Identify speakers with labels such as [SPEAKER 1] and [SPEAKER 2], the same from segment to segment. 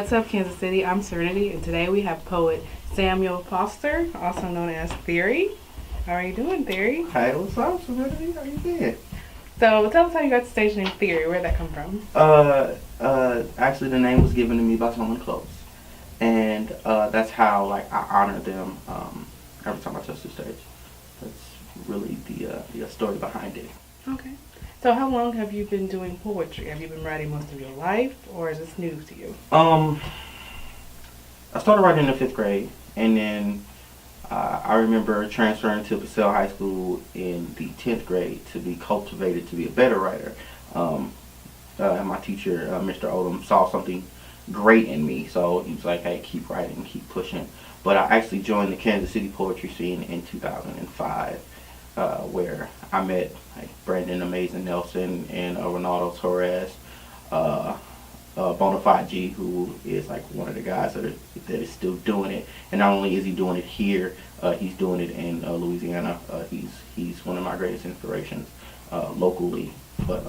[SPEAKER 1] What's up, Kansas City? I'm Serenity, and today we have poet Samuel Foster, also known as Theory. How are you doing, Theory?
[SPEAKER 2] Hey, what's up, Serenity? How you been?
[SPEAKER 1] So, tell us how you got the stage name Theory. Where'd that come from?
[SPEAKER 2] Actually, the name was given to me by someone close, and that's how I honor them every time I touch the stage. That's really the story behind it.
[SPEAKER 1] Okay. So, how long have you been doing poetry? Have you been writing most of your life, or is this new to you?
[SPEAKER 2] I started writing in the 5th grade, and then I remember transferring to Purcell High School in the 10th grade to be cultivated to be a better writer. And my teacher, Mr. Odom, saw something great in me, so he was like, hey, keep writing, keep pushing. But I actually joined the Kansas City poetry scene in 2005, where I met Brandon Amazing Nelson and Ronaldo Torres, Bonafide G, who is one of the guys that is still doing it. And not only is he doing it here, he's doing it in Louisiana. He's one of my greatest inspirations locally, but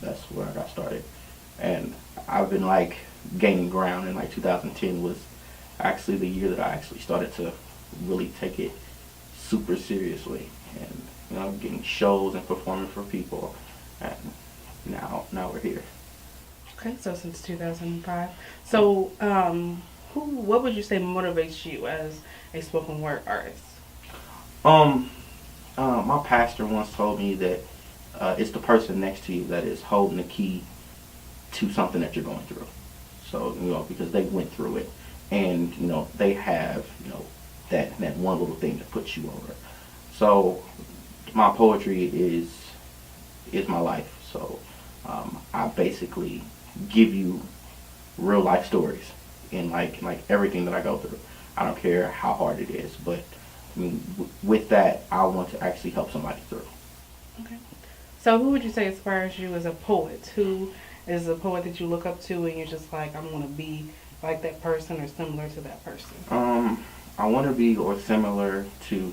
[SPEAKER 2] that's where I got started. And I've been gaining ground, and 2010 was actually the year that I actually started to really take it super seriously, and getting shows and performing for people, and now we're here.
[SPEAKER 1] Okay, so since 2005. So, what would you say motivates you as a spoken word artist?
[SPEAKER 2] My pastor once told me that it's the person next to you that is holding the key to something that you're going through. So, because they went through it, and, they have, that one little thing that puts you over. So, my poetry is my life. So, I basically give you real life stories in everything that I go through. I don't care how hard it is, but with that, I want to actually help somebody through.
[SPEAKER 1] Okay. So who would you say inspires you as a poet? Who is a poet that you look up to and you're just like, I'm going to be like that person or similar to that person?
[SPEAKER 2] I want to be or similar to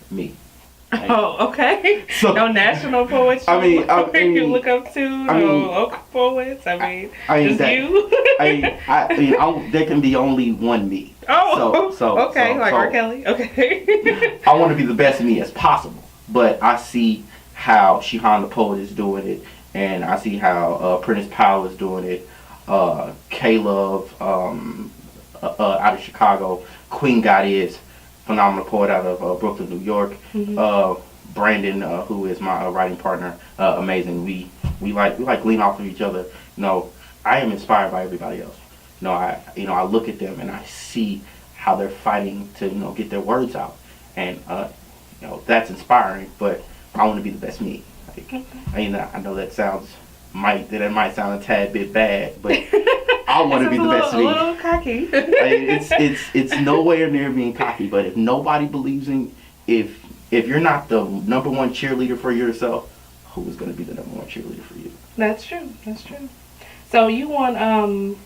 [SPEAKER 2] me.
[SPEAKER 1] Oh, okay.
[SPEAKER 2] So,
[SPEAKER 1] no national poets you look up to? No local poets? Just
[SPEAKER 2] that,
[SPEAKER 1] you?
[SPEAKER 2] There can be only one me.
[SPEAKER 1] Oh, okay. R. Kelly? Okay.
[SPEAKER 2] I want to be the best me as possible. But I see how Shihan the poet is doing it, and I see how Prentice Powell is doing it, K-Love out of Chicago, Queen Goddess, phenomenal poet out of Brooklyn, New York. Mm-hmm. Brandon, who is my writing partner, amazing. We lean off of each other. I am inspired by everybody else. I look at them and I see how they're fighting to get their words out, and that's inspiring. But I want to be the best me. I know that might sound a tad bit bad, but I want to be the best me.
[SPEAKER 1] A little cocky.
[SPEAKER 2] It's nowhere near being cocky. But if nobody believes in, if you're not the number one cheerleader for yourself, who is going to be the number one cheerleader for you?
[SPEAKER 1] That's true. So you won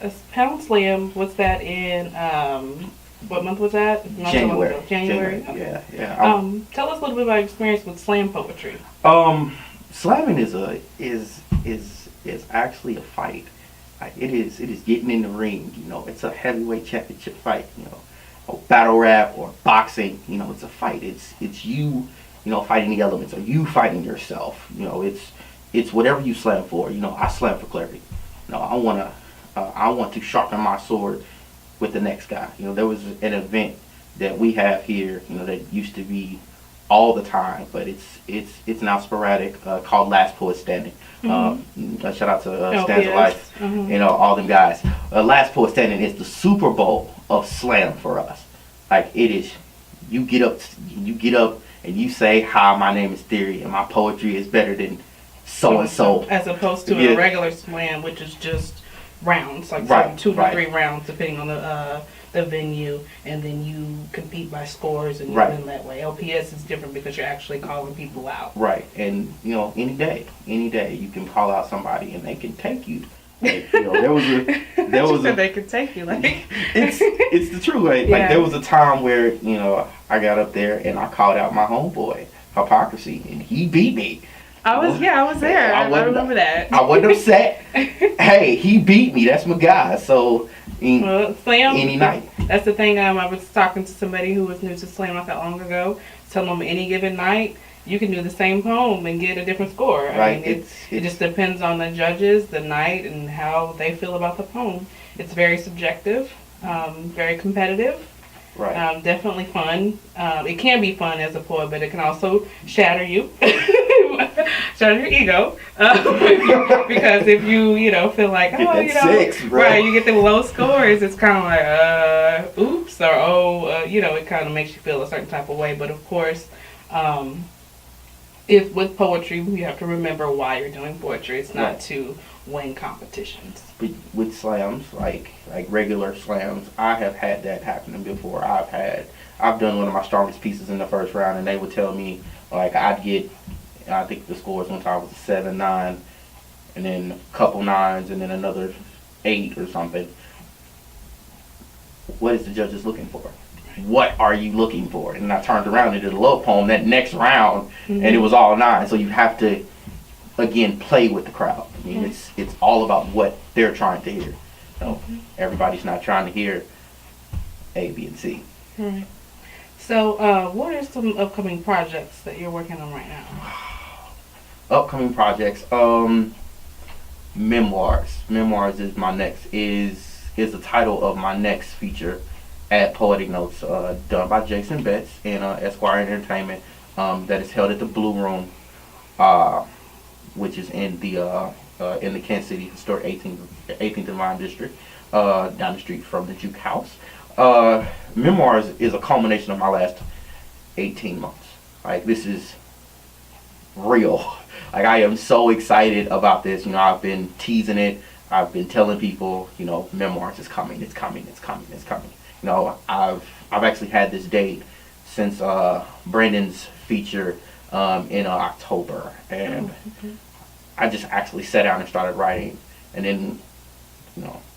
[SPEAKER 1] a Pound Slam. What's that in? What month was that?
[SPEAKER 2] January.
[SPEAKER 1] Okay.
[SPEAKER 2] Yeah.
[SPEAKER 1] Tell us a little bit about your experience with slam poetry.
[SPEAKER 2] Slamming is actually a fight. It is getting in the ring. It's a heavyweight championship fight. Or battle rap or boxing. It's a fight. It's you. Fighting the elements, or you fighting yourself. It's whatever you slam for. I slam for clarity. I want to sharpen my sword with the next guy. There was an event that we have here, that used to be all the time, but it's now sporadic, called Last Poet Standing. Mm-hmm. Shout out to Stanza Life,
[SPEAKER 1] mm-hmm.
[SPEAKER 2] All them guys. Last Poet Standing is the Super Bowl of slam for us. It is, you get up and you say, hi, my name is Theory, and my poetry is better than so and so.
[SPEAKER 1] As opposed to a regular slam, which is just rounds, 2 to 3 rounds, depending on the venue, and then you compete by scores and you win that way. LPS is different because you're actually calling people out. Right,
[SPEAKER 2] and any day you can call out somebody and they can take you. There was
[SPEAKER 1] they can take you.
[SPEAKER 2] It's the truth. There was a time where I got up there and I called out my homeboy Hypocrisy, and he beat me.
[SPEAKER 1] I was there. I remember that.
[SPEAKER 2] I wasn't upset. Hey, he beat me. That's my guy. So
[SPEAKER 1] Slam,
[SPEAKER 2] any night.
[SPEAKER 1] That's the thing. I was talking to somebody who was new to Slam not that long ago. Telling them any given night you can do the same poem and get a different score.
[SPEAKER 2] Right.
[SPEAKER 1] I mean, it just depends on the judges, the night, and how they feel about the poem. It's very subjective, very competitive.
[SPEAKER 2] Right.
[SPEAKER 1] Definitely fun. It can be fun as a poet, but it can also shatter you, shatter your ego. Because if you feel like,
[SPEAKER 2] six,
[SPEAKER 1] right, you get them low scores, it's kind of like, oops, or it kind of makes you feel a certain type of way. But of course, if with poetry, you have to remember why you're doing poetry. It's not to win competitions.
[SPEAKER 2] But with slams, like regular slams, I have had that happening before. I've done one of my strongest pieces in the first round, and they would tell me like I'd get, I think the scores one time was 7, 9, and then a couple 9s, and then another 8 or something. What is the judges looking for? What are you looking for? And I turned around and did a love poem that next round, and it was all 9. So you have to, again, play with the crowd. I mean, it's all about what they're trying to hear. So everybody's not trying to hear A, B, and C.
[SPEAKER 1] Right. So what are some upcoming projects that you're working on right now?
[SPEAKER 2] Upcoming projects, memoirs. Memoirs is my next is the title of my next feature at Poetic Notes, done by Jason Betts and Esquire Entertainment. That is held at the Blue Room, which is in the Kansas City historic 18th Divine District, down the street from the Juke House. Memoirs is a culmination of my last 18 months. Like, this is real. Like, I am so excited about this. I've been teasing it. I've been telling people, memoirs is coming. It's coming. It's coming. It's coming. I've actually had this date since Brandon's feature in October, and I just actually sat down and started writing. And then,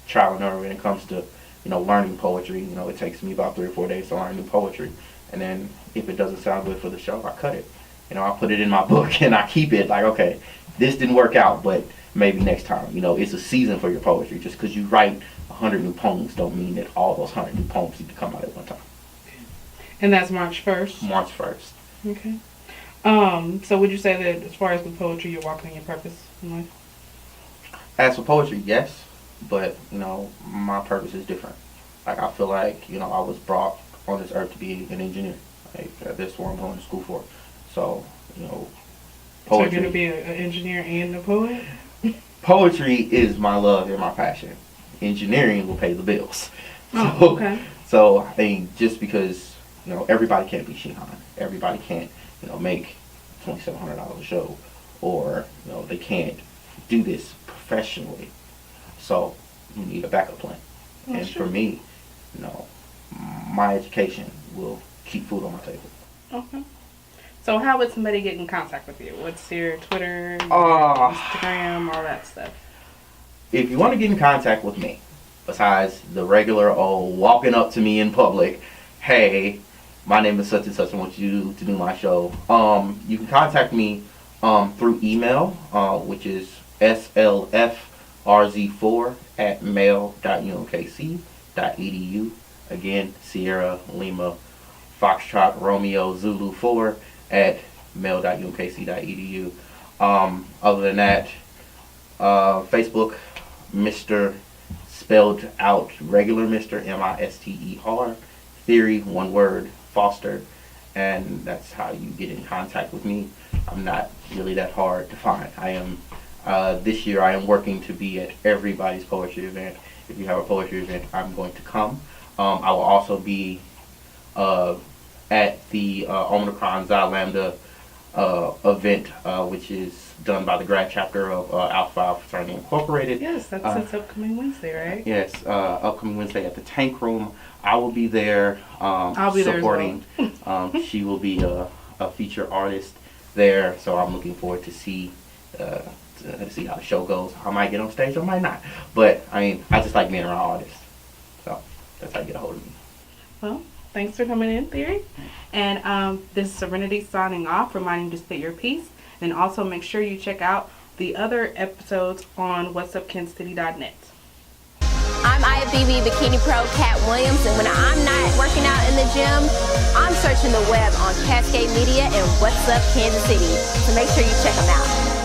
[SPEAKER 2] trial and error when it comes to learning poetry. It takes me about 3 or 4 days to learn new poetry, and then if it doesn't sound good for the show, I cut it. I put it in my book and I keep it. Like, okay, this didn't work out, but maybe next time. It's a season for your poetry. Just because you write 100 new poems don't mean that all those 100 new poems need to come out at one time.
[SPEAKER 1] And that's March 1st?
[SPEAKER 2] March 1st.
[SPEAKER 1] Okay. So would you say that as far as the poetry, you're walking in your purpose in life?
[SPEAKER 2] As for poetry, yes. But, my purpose is different. Like, I feel like, I was brought on this earth to be an engineer. Like, that's what I'm going to school for. So, poetry.
[SPEAKER 1] So you're going to be an engineer and a poet?
[SPEAKER 2] Poetry is my love and my passion. Engineering will pay the bills.
[SPEAKER 1] Oh, okay.
[SPEAKER 2] So, I think just because, everybody can't be Shihan. Everybody can't, make $2,700 a show. Or, they can't do this professionally. So, you need a backup plan. And for me, my education will keep food on my table.
[SPEAKER 1] Okay. So how would somebody get in contact with you? What's your Twitter, Instagram, all that stuff?
[SPEAKER 2] If you want to get in contact with me, besides the regular old walking up to me in public, hey, my name is such and such, I want you to do my show. You can contact me through email, which is slfrz4@mail.umkc.edu. Again, Sierra Lima Foxtrot Romeo Zulu 4@mail.umkc.edu. Other than that, Facebook, Mr. spelled out regular Mr. Mister, Theory, one word, Foster, and that's how you get in contact with me. I'm not really that hard to find. I am this year I am working to be at everybody's poetry event. If you have a poetry event, I'm going to come. I will also be at the Omicron Xi Lambda event, which is done by the grad chapter of Alpha Phi Fraternity Incorporated.
[SPEAKER 1] Yes, that's upcoming Wednesday, right?
[SPEAKER 2] Yes, upcoming Wednesday at the Tank Room. I will be there.
[SPEAKER 1] I'll be
[SPEAKER 2] supporting.
[SPEAKER 1] There as well.
[SPEAKER 2] She will be a feature artist there, so I'm looking forward to see how the show goes. I might get on stage, I might not, but I just like being around artists. So that's how you get a hold of me.
[SPEAKER 1] Well, Thanks for coming in, Theory. And this is Serenity signing off, reminding you to state your piece. And also make sure you check out the other episodes on whatsupkansascity.net.
[SPEAKER 3] I'm IFBB Bikini Pro Cat Williams, and when I'm not working out in the gym, I'm searching the web on Cascade Media and What's Up Kansas City. So make sure you check them out.